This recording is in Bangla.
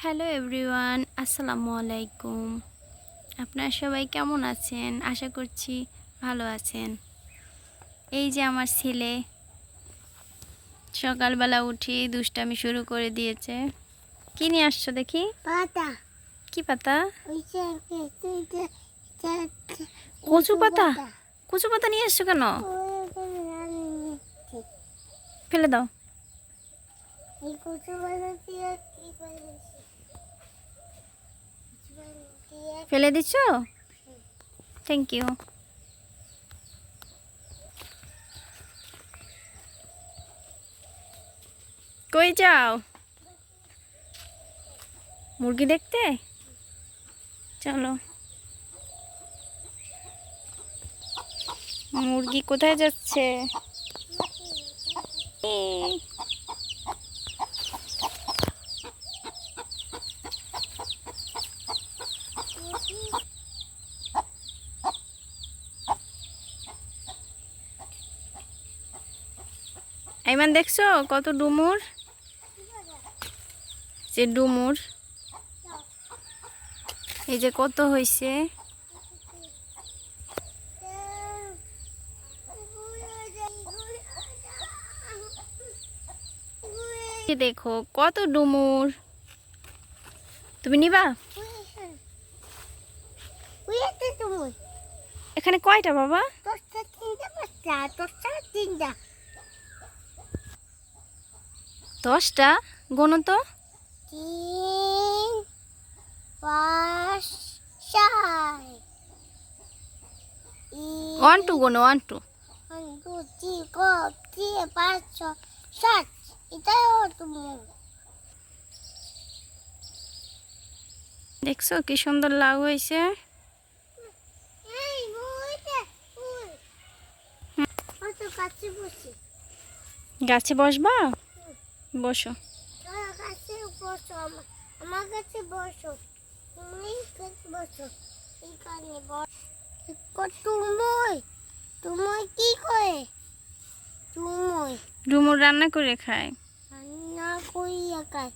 হ্যালো এভরিওয়ান, আসসালামু আলাইকুম। আপনারা সবাই কেমন আছেন? আশা করছি ভালো আছেন। এই যে আমার ছেলে সকালবেলা উঠে দুষ্টামি শুরু করে দিয়েছে। কি নিয়ে আসছো দেখি? পাতা। কি পাতা? কচু কচু পাতা? কচু পাতা নিয়ে আসছো কেন? ফেলে দাও। ফেলে দিচ্ছ? Thank you. কই যাও? মুরগি দেখতে চলো। মুরগি কোথায় যাচ্ছে? এই, আইমান দেখছো কত ডুমুর? যে ডুমুর, এই যে কত হয়েছে। দেখো কত ডুমুর। তুমি নিবা? এখানে কয়টা বাবা? 10টা। গোনো তো। 3, 5, 6, 1 2 গোনো, 1 2। 1, 2, 3, 4, 5, 6, 7। এটাও তুমি দেখছো কি সুন্দর লাউ হয়েছে। কাছে বসি। গাছে বসবা? বসো। কাছে বসো, আমার কাছে বসো, তুমি কাছে বসো। এখানে তুমই তুমই কি করে? তুমই ডুমুর রান্না করে খায়। রান্না করিয়া খায়।